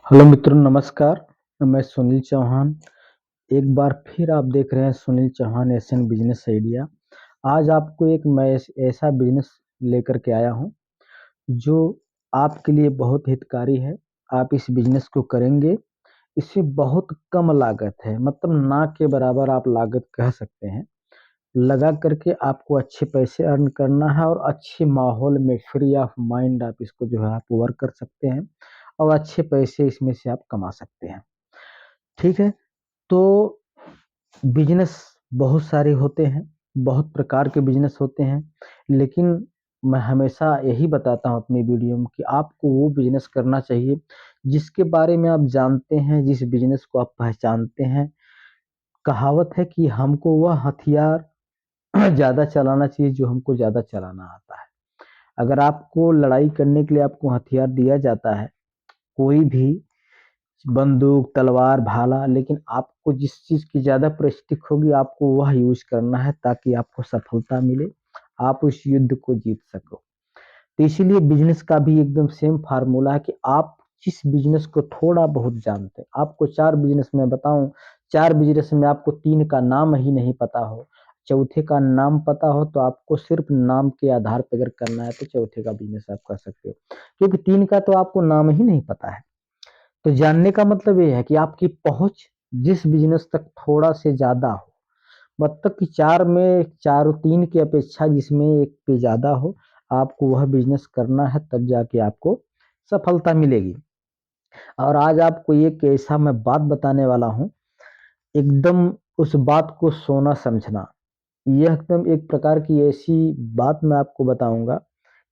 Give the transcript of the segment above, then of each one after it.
Hello मित्रों, नमस्कार। मैं सुनील चौहान। एक बार फिर आप देख रहे हैं Sunil Chauhan Asian business idea. आज आपको मैं ऐसा बिजनेस लेकर के आया हूं जो आपके लिए बहुत हितकारी है। आप इस बिजनेस को करेंगे, इससे बहुत कम लागत है, मतलब ना के बराबर आप लागत कह सकते हैं। लगा करके आपको अच्छे पैसे अर्न करना है और अच्छे माहौल में फ्री ऑफ माइंड आप इसको जो है आप वर्क कर सकते हैं और अच्छे पैसे इसमें से आप कमा सकते हैं। ठीक है। तो बिजनेस बहुत सारे होते हैं, बहुत प्रकार के बिजनेस होते हैं, लेकिन मैं हमेशा यही बताता हूँ अपनी वीडियो में कि आपको वो बिजनेस करना चाहिए जिसके बारे में आप जानते हैं, जिस बिजनेस को आप पहचानते हैं। कहावत है कि हमको वह हथियार ज़्यादा चलाना चाहिए जो हमको ज़्यादा चलाना आता है। अगर आपको लड़ाई करने के लिए आपको हथियार दिया जाता है, कोई भी बंदूक, तलवार, भाला, लेकिन आपको जिस चीज़ की ज़्यादा परिस्थिति होगी आपको वह यूज़ करना है ताकि आपको सफलता मिले, आप उस युद्ध को जीत सको। तो इसीलिए बिज़नेस का भी एकदम सेम फार्मूला है कि आप जिस बिज़नेस को थोड़ा बहुत जानते हैं, आपको 4 बिज़नेस मैं बताऊँ, 4 बिज़नेस में आपको 3 का नाम ही नहीं पता हो, चौथे का नाम पता हो तो आपको सिर्फ़ नाम के आधार पे अगर करना है तो चौथे का बिज़नेस आप कर सकते हो। क्योंकि 3 का तो आपको नाम ही नहीं पता है। तो जानने का मतलब ये है कि आपकी पहुँच जिस बिज़नेस तक थोड़ा से ज़्यादा हो, मतलब कि 4 में 4 3 की अपेक्षा जिसमें 1 पे ज़्यादा हो, आपको वह बिज़नेस करना है तब जाके आपको सफलता मिलेगी। और आज आपको एक ऐसा मैं बात बताने वाला हूँ, एकदम उस बात को सोना समझना। यह एकदम एक प्रकार की ऐसी बात मैं आपको बताऊँगा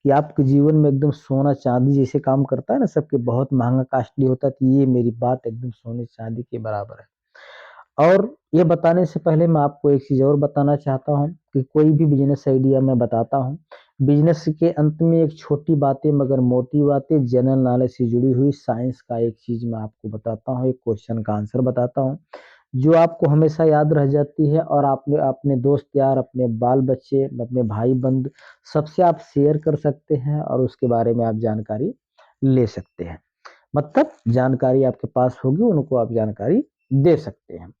कि आपके जीवन में एकदम सोना-चाँदी जैसे काम करता है ना, सबके बहुत महँगा कॉस्टली होता है, तो ये मेरी बात एकदम सोने-चाँदी के बराबर है। और ये बताने से पहले मैं आपको एक चीज़ और बताना चाहता हूँ कि कोई भी बिज़नेस आइडिया मैं बताता हूँ, बिज़नेस के अंत में एक छोटी बातें मगर मोटी बातें, जनरल नॉलेज से जुड़ी हुई साइंस का एक चीज़ मैं आपको बताता हूँ, एक क्वेश्चन का आंसर बताता हूँ, जो आपको हमेशा याद रह जाती है और आप अपने दोस्त यार, अपने बाल-बच्चे, अपने भाई-बंद सबसे आप शेयर कर सकते हैं और उसके बारे में आप जानकारी ले सकते हैं। मतलब जानकारी आपके पास होगी, उनको आप जानकारी दे सकते हैं।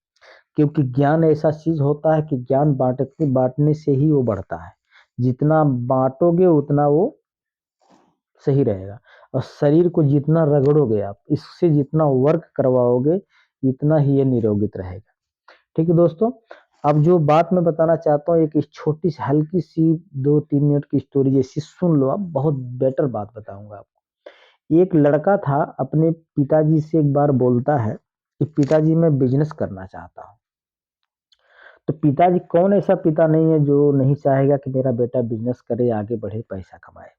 क्योंकि ज्ञान ऐसा चीज़ होता है कि ज्ञान बाँटने से ही वो बढ़ता है। जितना बाँटोगे उतना वो सही रहेगा और शरीर को जितना रगड़ोगे आप, इससे जितना वर्क करवाओगे, इतना ही ये निरोगित रहेगा। ठीक है दोस्तों, अब जो बात मैं बताना चाहता हूँ, एक इस छोटी सी हल्की-सी 2-3 मिनट की स्टोरी जैसी सुन लो आप, बहुत बेटर बात बताऊँगा आपको। एक लड़का था, अपने पिताजी से एक बार बोलता है कि पिताजी मैं बिज़नेस करना चाहता हूँ। तो पिताजी कौन ऐसा पिता नहीं है जो नहीं चाहेगा कि मेरा बेटा बिज़नेस करे, आगे बढ़े, पैसा कमाए।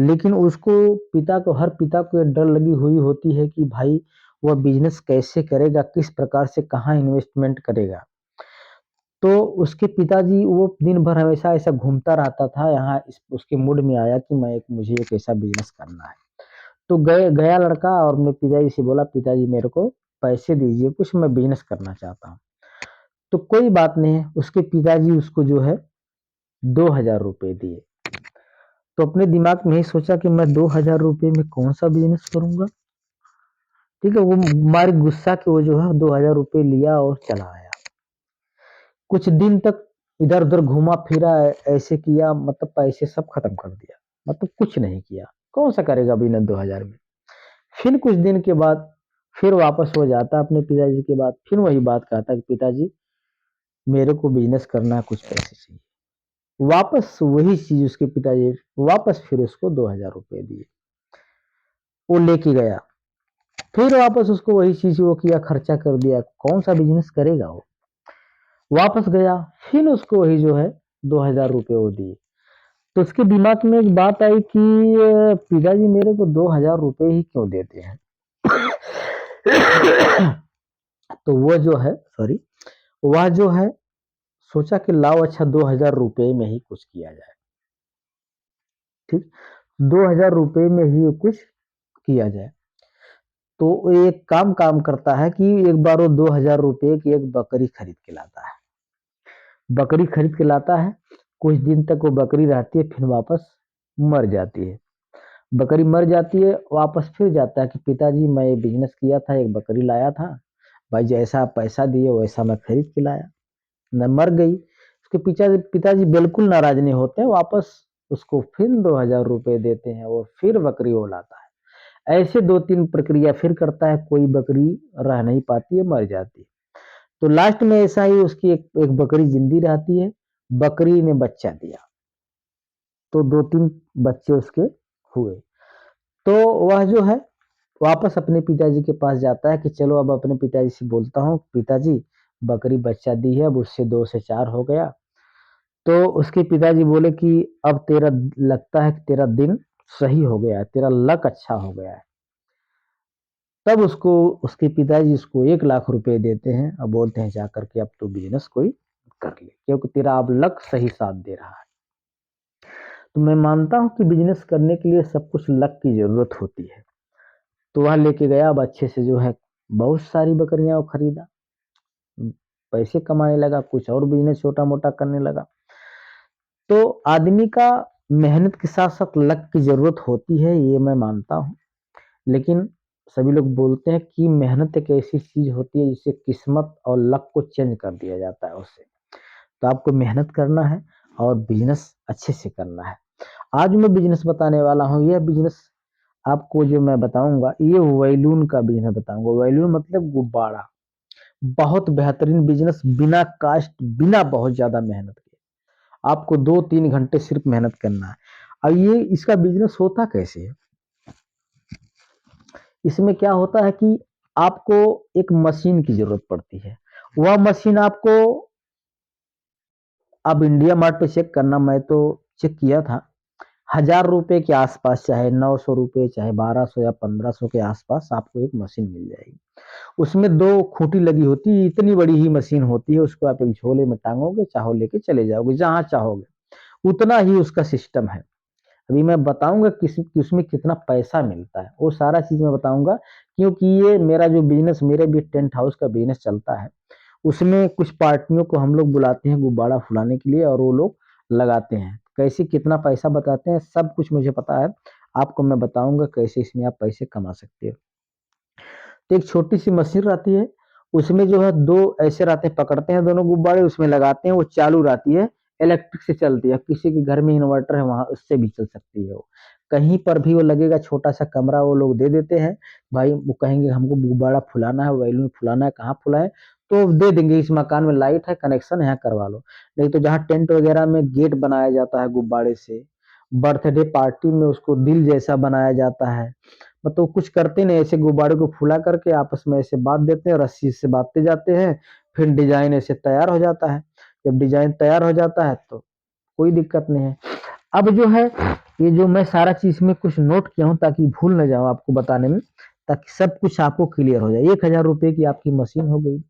लेकिन उसको हर पिता को ये डर लगी हुई होती है कि भाई वह बिज़नेस कैसे करेगा, किस प्रकार से कहाँ इन्वेस्टमेंट करेगा। तो उसके पिताजी वो दिन भर हमेशा ऐसा घूमता रहता था, यहाँ इस उसके मूड में आया कि मुझे एक ऐसा बिज़नेस करना है। तो गया लड़का और अपने पिताजी से बोला, पिताजी मेरे को पैसे दीजिए कुछ, मैं बिज़नेस करना चाहता हूँ। तो कोई बात नहीं है, उसके पिताजी उसको जो है ₹2000 दिए। तो अपने दिमाग में ही सोचा कि मैं ₹2000 में कौन-सा बिज़नेस करूँगा? ठीक है, वो मारे गुस्सा कि वो जो है ₹2000 लिया और चला आया। कुछ दिन तक इधर-उधर घूमा-फिरा, ऐसे किया, मतलब पैसे सब खत्म कर दिया। मतलब कुछ नहीं किया। कौन-सा करेगा बिना 2000 में? फिर कुछ दिन के बाद फिर वापस वो जाता अपने पिताजी के पास, फिर वही बात कहता कि पिताजी मेरे को बिज़नेस करना है, कुछ पैसे चाहिए। वापस वही चीज़ उसके पिताजी वापस फिर उसको ₹2000 दिए। वो लेके गया, फिर वापस उसको वही चीज़ वो किया, खर्चा कर दिया, कौन-सा बिज़नेस करेगा वो? वापस गया, फिर उसको वही जो है ₹2000 वो दिए। तो उसके दिमाग में एक बात आई कि पिताजी मेरे को ₹2000 ही क्यों देते हैं? तो वो जो है सॉरी, वह जो है सोचा कि लाओ अच्छा ₹2000 में ही कुछ किया जाए, ठीक? ₹2000 में ही कुछ किया जाए। तो वो एक काम करता है कि एक बार वो ₹2000 की एक बकरी खरीद के लाता है। बकरी खरीद के लाता है, कुछ दिन तक वो बकरी रहती है, फिर वापस मर जाती है। बकरी मर जाती है, वापस फिर जाता है कि पिताजी मैं ये बिजनेस किया था, एक बकरी लाया था, भाई जैसा आप पैसा दिए वैसा मैं खरीद के लाया, न मर गई। उसके पिताजी पिताजी बिल्कुल नाराज नहीं होते, वापस उसको फिर 2,000 रुपए देते हैं और फिर बकरी वो लाता है। ऐसे 2-3 प्रक्रिया फिर करता है, कोई बकरी रह नहीं पाती है, मर जाती है। तो लास्ट में ऐसा ही उसकी एक बकरी जिंदी रहती है, बकरी ने बच्चा दिया, तो 2-3 बच्चे उसके हुए। तो वह जो है वापस अपने पिताजी के पास जाता है कि चलो अब अपने पिताजी से बोलता हूँ, पिताजी बकरी बच्चा दी है, अब उससे 2 से 4 हो गया। तो उसके पिताजी बोले कि अब तेरा लगता है कि तेरा दिन सही हो गया है, तेरा लक अच्छा हो गया है। तब उसको उसके पिताजी उसको 1 लाख रुपए देते हैं और बोलते हैं जा करके अब तू बिजनेस कोई कर ले, क्योंकि तेरा अब लक सही साथ दे रहा है। तो मैं मानता हूँ कि बिजनेस करने के लिए सब कुछ लक की जरूरत होती है। तो वह लेके गया, अब अच्छे से जो है बहुत सारी बकरियां वो खरीदा, पैसे कमाने लगा, कुछ और बिजनेस छोटा मोटा करने लगा। तो आदमी का मेहनत के साथ साथ लक की जरूरत होती है, ये मैं मानता हूँ। लेकिन सभी लोग बोलते हैं कि मेहनत एक ऐसी चीज होती है जिससे किस्मत और लक को चेंज कर दिया जाता है उससे। तो आपको मेहनत करना है और बिजनेस अच्छे से करना है। आज मैं बिजनेस बताने वाला हूँ, यह बिजनेस आपको जो मैं बताऊंगा ये वैलून का बिजनेस बताऊंगा। वैलून मतलब गुब्बारा, बहुत बेहतरीन बिजनेस, बिना कास्ट, बिना बहुत ज्यादा मेहनत के। आपको 2-3 घंटे सिर्फ मेहनत करना है। अब ये इसका बिजनेस होता कैसे है? इसमें क्या होता है कि आपको एक मशीन की जरूरत पड़ती है। वह मशीन आपको, आप इंडिया मार्ट पे चेक करना, मैं तो चेक किया था, 1,000 रुपए के आसपास, चाहे 900 रुपए, चाहे 1200 या 1500 के आसपास आपको एक मशीन मिल जाएगी। उसमें 2 खूंटी लगी होती है, इतनी बड़ी ही मशीन होती है। उसको आप एक झोले में टांगोगे, चाहो लेके चले जाओगे जहां चाहोगे, उतना ही उसका सिस्टम है। अभी मैं बताऊंगा कि उसमें कितना पैसा मिलता है, वो सारा चीज मैं बताऊंगा। क्योंकि ये मेरा जो बिजनेस, मेरे भी टेंट हाउस का बिजनेस चलता है, उसमें कुछ पार्टियों को हम लोग बुलाते हैं गुब्बारा फुलाने के लिए और वो लोग लगाते हैं। कैसे कितना पैसा बताते हैं सब कुछ मुझे पता है, आपको मैं बताऊंगा कैसे इसमें आप पैसे कमा सकते हो। तो एक छोटी सी मशीन रहती है, उसमें जो है 2 ऐसे रहते हैं, पकड़ते हैं दोनों गुब्बारे, उसमें लगाते हैं, वो चालू रहती है, इलेक्ट्रिक से चलती है। किसी के घर में इन्वर्टर है वहां उससे भी चल सकती है वो। कहीं पर भी वो लगेगा, छोटा सा कमरा वो लोग दे देते हैं, भाई वो कहेंगे हमको गुब्बारा फुलाना है, वैल्यूम फुलाना है, कहाँ फुलाए, तो दे देंगे, इस मकान में लाइट है, कनेक्शन है, यहाँ करवा लो। नहीं तो जहाँ टेंट वगैरह में गेट बनाया जाता है गुब्बारे से, बर्थडे पार्टी में उसको दिल जैसा बनाया जाता है, मतलब कुछ करते नहीं, ऐसे गुब्बारे को फुला करके आपस में ऐसे बांध देते हैं, रस्सी से बांधते जाते हैं, फिर डिजाइन ऐसे तैयार हो जाता है। जब डिजाइन तैयार हो जाता है तो कोई दिक्कत नहीं है। अब जो है ये जो मैं सारा चीज में कुछ नोट किया हूँ ताकि भूल ना जाऊं आपको बताने में, ताकि सब कुछ आपको क्लियर हो जाए। 1,000 रुपए की आपकी मशीन हो गई।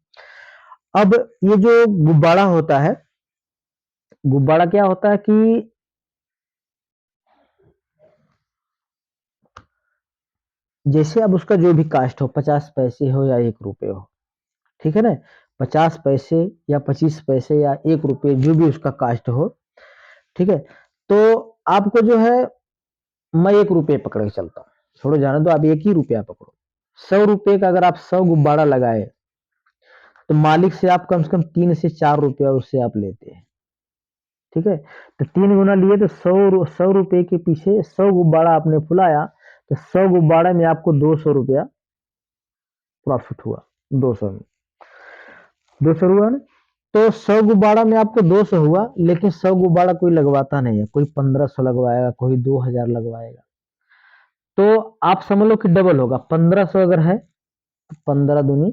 अब ये जो गुब्बारा होता है, गुब्बारा क्या होता है कि जैसे अब उसका जो भी कास्ट हो, 50 पैसे हो या 1 रुपए हो, ठीक है ना, 50 पैसे या 25 पैसे या 1 रुपये, जो भी उसका कास्ट हो, ठीक है। तो आपको जो है, मैं 1 रुपये पकड़ के चलता हूँ, छोड़ो जाने दो, आप 1 ही रुपया पकड़ो। 100 रुपये का अगर आप 100 गुब्बारा लगाए, तो मालिक से आप कम से कम 3 से 4 रुपया उससे आप लेते हैं, ठीक है। तो 3 गुना लिए तो 100 रुपये के पीछे 100 गुब्बारा आपने फुलाया, तो 100 गुब्बारा में आपको 200 रुपया प्रॉफिट हुआ। 200 में 200 हुआ ना। तो 100 गुब्बारा में आपको 200 हुआ, लेकिन 100 गुब्बारा कोई लगवाता नहीं है, कोई 1500 लगवाएगा, कोई 2,000 लगवाएगा। तो आप समझ लो कि डबल होगा, 1500 अगर है तो 15 दूनी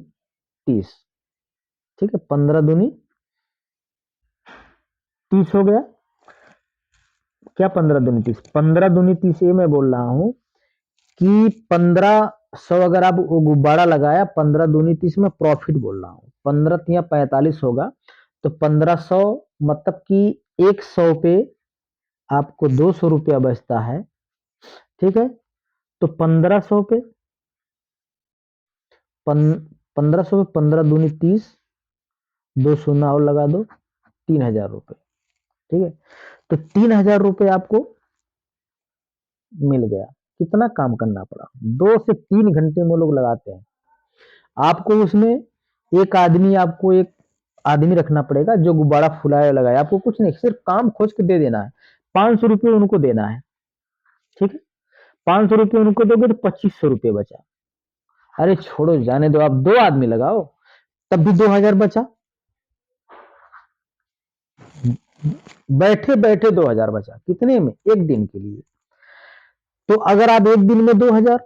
30, ठीक है, 15 दूनी 30 हो गया। क्या 15 दूनी 30? 15 दूनी 30 ये मैं बोल रहा हूँ कि 1500 अगर आप वो गुब्बारा लगाया, 15 दूनी 30 में प्रॉफिट बोल रहा हूँ, 15 या 45 होगा। तो 1500 मतलब कि 100 पे आपको 200 रुपया बचता है, ठीक है। तो 1500 पे 15 दूनी 30, 2 शून्य और लगा दो, 3,000 रुपये, ठीक है। तो 3,000 रुपये आपको मिल गया। कितना काम करना पड़ा, 2 से 3 घंटे में लोग लगाते हैं। आपको उसमें एक आदमी रखना पड़ेगा जो गुब्बारा फुलाए लगाए, आपको कुछ नहीं, सिर्फ काम खोज के दे देना है, 500 रुपये उनको देना है, ठीक है। 500 रुपये उनको दोगे तो 2500 रुपये बचा। अरे छोड़ो, जाने दो, आप 2 आदमी लगाओ तब भी 2000 बचा, बैठे बैठे 2000 बचा, कितने में, एक दिन के लिए। तो अगर आप एक दिन में 2000,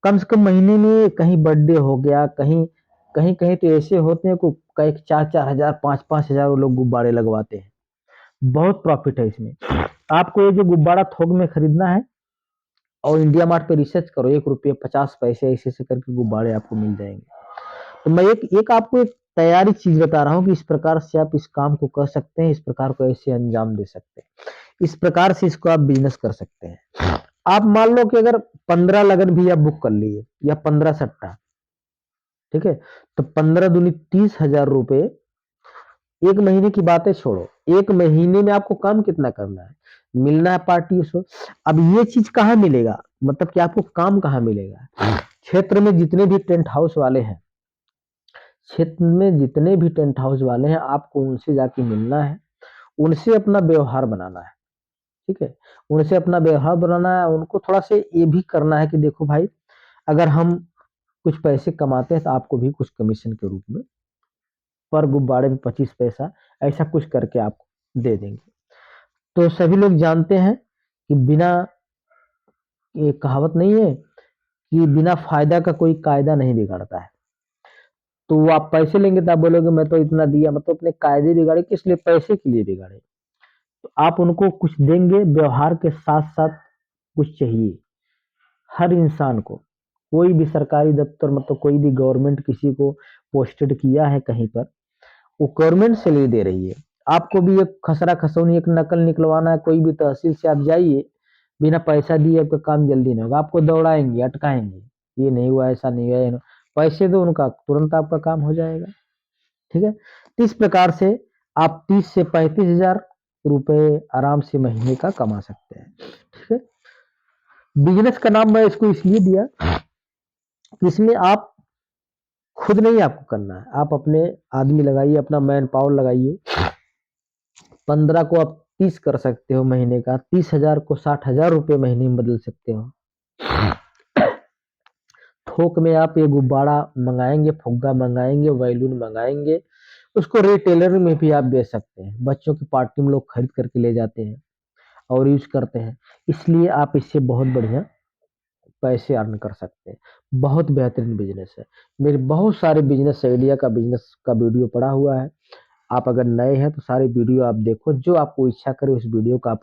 कम से कम महीने में कहीं बर्थडे हो गया, कहीं कहीं कहीं तो ऐसे होते हैं को कई 4-4 हजार 5-5 हजार वो लोग गुब्बारे लगवाते हैं। बहुत प्रॉफिट है इसमें। आपको ये जो गुब्बारा थोक में खरीदना है और इंडिया मार्ट पे रिसर्च करो, 1 रुपये 50 पैसे ऐसे ऐसे करके गुब्बारे आपको मिल जाएंगे। तो मैं एक एक आपको एक तैयारी चीज बता रहा हूँ कि इस प्रकार से आप इस काम को कर सकते हैं, इस प्रकार को ऐसे अंजाम दे सकते हैं, इस प्रकार से इसको आप बिजनेस कर सकते हैं। आप मान लो कि अगर 15 लगन भी आप बुक कर लिए या 15 सट्टा, ठीक है, तो 15 दूनी 30 हजार रुपए, एक महीने की बातें छोड़ो, एक महीने में आपको काम कितना करना है, मिलना है पार्टी उसको। अब ये चीज कहाँ मिलेगा, मतलब कि आपको काम कहाँ मिलेगा, क्षेत्र में जितने भी टेंट हाउस वाले हैं, क्षेत्र में जितने भी टेंट हाउस वाले हैं, आपको उनसे जाके मिलना है, उनसे अपना व्यवहार बनाना है, ठीक है। उनसे अपना व्यवहार बनाना है, उनको थोड़ा से ये भी करना है कि देखो भाई, अगर हम कुछ पैसे कमाते हैं तो आपको भी कुछ कमीशन के रूप में पर गुब्बारे में 25 पैसा ऐसा कुछ करके आपको दे देंगे। तो सभी लोग जानते हैं कि बिना, ये कहावत नहीं है कि बिना फायदा का कोई कायदा नहीं बिगाड़ता है। तो वो आप पैसे लेंगे तो आप बोलोगे मैं तो इतना दिया, मतलब अपने कायदे बिगाड़े, किस लिए, पैसे के लिए बिगाड़े। तो आप उनको कुछ देंगे, व्यवहार के साथ साथ कुछ चाहिए हर इंसान को। कोई भी सरकारी दफ्तर, मतलब कोई भी गवर्नमेंट किसी को पोस्टेड किया है कहीं पर, वो गवर्नमेंट से ले दे रही है। आपको भी एक खसरा खसौनी एक नकल निकलवाना है, कोई भी तहसील से आप जाइए, बिना पैसा दिए आपका काम जल्दी नहीं होगा, आपको दौड़ाएंगे, अटकाएंगे, ये नहीं हुआ, ऐसा नहीं हुआ, पैसे दो उनका, तुरंत आपका काम हो जाएगा, ठीक है। तो इस प्रकार से आप 30 से 35 हजार रुपए आराम से महीने का कमा सकते हैं, ठीक है। बिजनेस का नाम मैं इसको इसलिए दिया कि इसमें आप खुद नहीं आपको करना है, आप अपने आदमी लगाइए, अपना मैन पावर लगाइए, 15 को आप 30 कर सकते हो महीने का, 30 हजार को 60 हजार रुपये महीने में बदल सकते हो। थोक में आप ये गुब्बारा मंगाएंगे, फुग्गा मंगाएंगे, बैलून मंगाएंगे, उसको रिटेलर में भी आप बेच सकते हैं। बच्चों की पार्टी में लोग खरीद करके ले जाते हैं और यूज करते हैं, इसलिए आप इससे बहुत बढ़िया पैसे अर्न कर सकते हैं। बहुत बेहतरीन बिजनेस है। मेरे बहुत सारे बिजनेस आइडिया का, बिजनेस का वीडियो पड़ा हुआ है। आप अगर नए हैं तो सारे वीडियो आप देखो, जो आपको इच्छा करे उस वीडियो को आप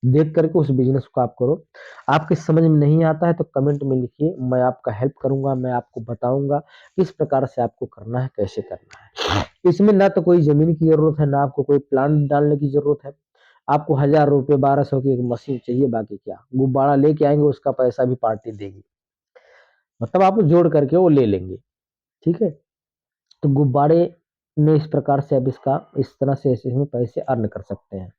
देख करके उस बिजनेस को आप करो। आपके समझ में नहीं आता है तो कमेंट में लिखिए, मैं आपका हेल्प करूंगा, मैं आपको बताऊंगा किस प्रकार से आपको करना है, कैसे करना है। इसमें ना तो कोई जमीन की जरूरत है, ना आपको कोई प्लांट डालने की जरूरत है। आपको 1000 रुपये 1200 की एक मशीन चाहिए, बाकी क्या, गुब्बारा लेके आएंगे, उसका पैसा भी पार्टी देगी, मतलब आप जोड़ करके वो ले लेंगे, ठीक है। तो गुब्बारे में इस प्रकार से अब इसका इस तरह से ऐसे इसमें पैसे अर्न कर सकते हैं,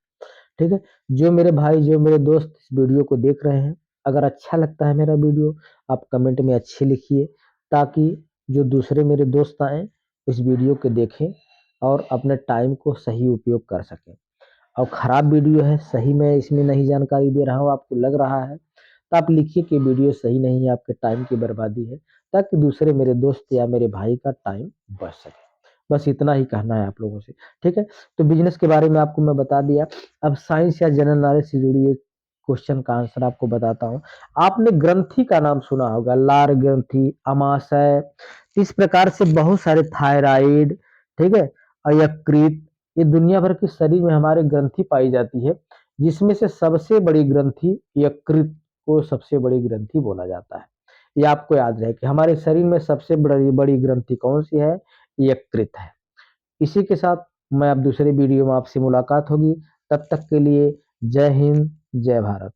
ठीक है। जो मेरे भाई, जो मेरे दोस्त इस वीडियो को देख रहे हैं, अगर अच्छा लगता है मेरा वीडियो, आप कमेंट में अच्छे लिखिए, ताकि जो दूसरे मेरे दोस्त आए इस वीडियो को देखें और अपने टाइम को सही उपयोग कर सकें। और खराब वीडियो है, सही में इसमें नहीं जानकारी दे रहा हूँ, आपको लग रहा है तो आप लिखिए कि वीडियो सही नहीं है, आपके टाइम की बर्बादी है, ताकि दूसरे मेरे दोस्त या मेरे भाई का टाइम बच सके। बस इतना ही कहना है आप लोगों से, ठीक है। तो बिजनेस के बारे में आपको मैं बता दिया। अब साइंस या जनरल नॉलेज से जुड़ी एक क्वेश्चन का आंसर आपको बताता हूँ। आपने ग्रंथि का नाम सुना होगा, लार ग्रंथि, अमाशय, इस प्रकार से बहुत सारे, थायराइड, ठीक है, और यकृत, ये दुनिया भर के शरीर में हमारे ग्रंथि पाई जाती है, जिसमें से सबसे बड़ी ग्रंथि यकृत को सबसे बड़ी ग्रंथि बोला जाता है। ये आपको याद रहे कि हमारे शरीर में सबसे बड़ी बड़ी ग्रंथि कौन सी है, यकृत है। इसी के साथ मैं अब दूसरे वीडियो में आपसे मुलाकात होगी, तब तक के लिए जय हिंद, जय भारत।